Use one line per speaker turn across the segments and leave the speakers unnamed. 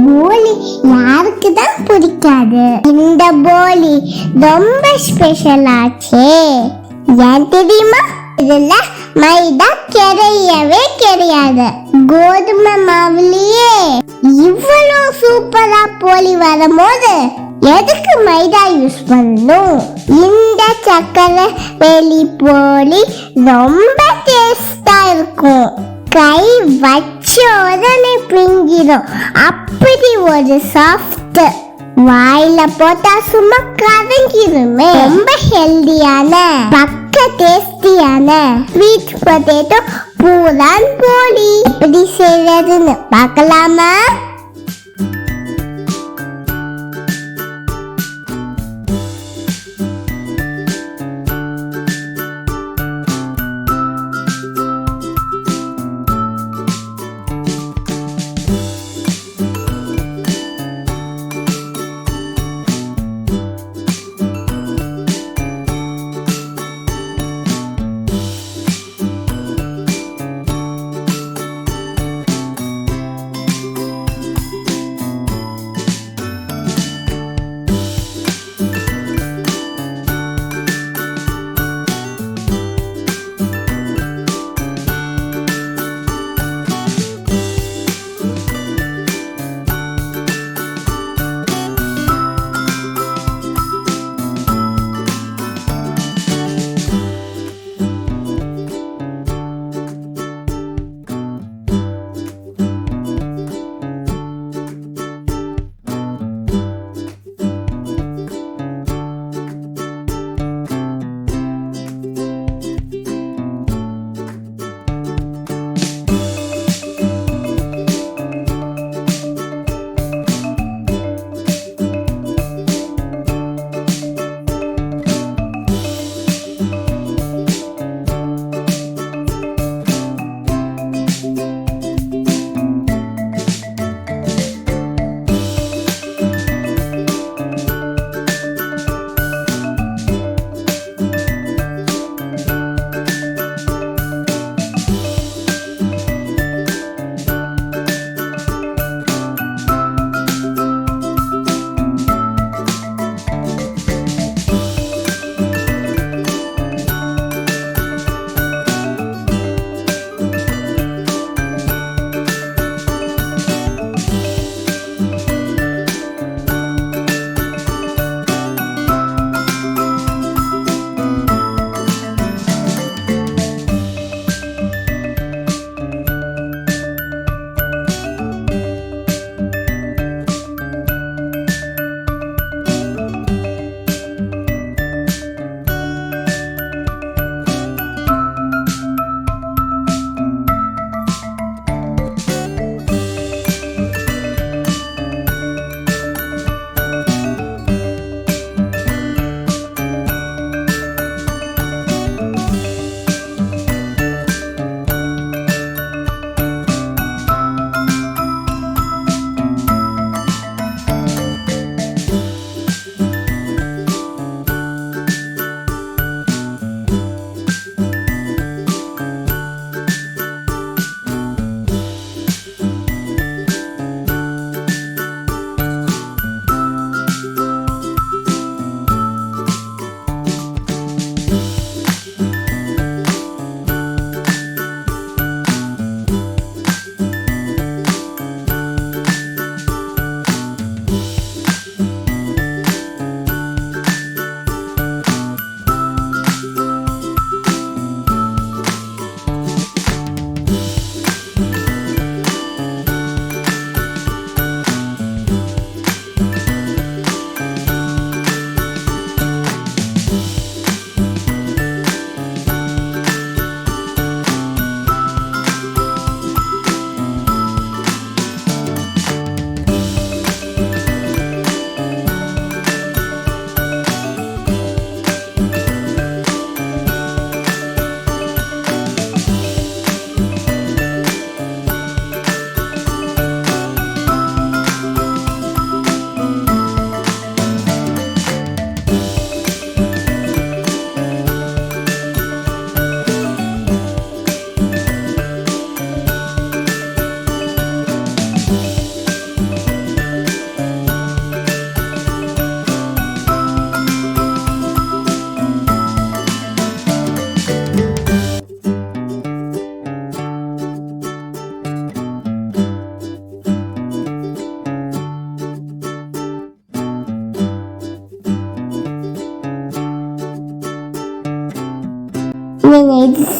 போலி யாருக்கு தான் பிடிக்காது? இந்த போலி ரொம்ப ஸ்பெஷல் ஆச்சே. ஏன் தெரியுமா? இதுல மைதா கிடையவே கிடையாது. கோதுமை மாவுலயே இவ்வளவு சூப்பரா போலி வரும்போது எதுக்கு மைதா யூஸ் பண்ணணும்? இந்த சக்கரவள்ளி போலி ரொம்ப டேஸ்டா இருக்கும். கை வச்ச உடனே பிஞ்சிடும். அப்படி ஒரு சாஃப்ட், வாயில போட்டா சும்மா கரைஞ்சிருமே. ரொம்ப ஹெல்தியான பக்க டேஸ்டியான ஸ்வீட் பொட்டேட்டோ பூரான் போலி எப்படி செய்யறதுன்னு பார்க்கலாமா?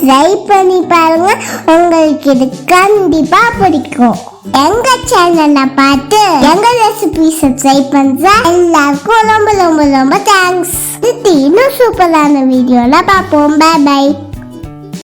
ட்ரை பண்ணி பாருங்க, உங்களுக்கு இது கண்டிப்பா பிடிக்கும். எங்க சேனல்ல பார்த்து எங்க ரெசிபிஸ் ட்ரை பண்ற எல்லாருக்கும் ரொம்ப ரொம்ப ரொம்ப தேங்க்ஸ். இன்னும் சூப்பரான வீடியோல பார்ப்போம். Bye by.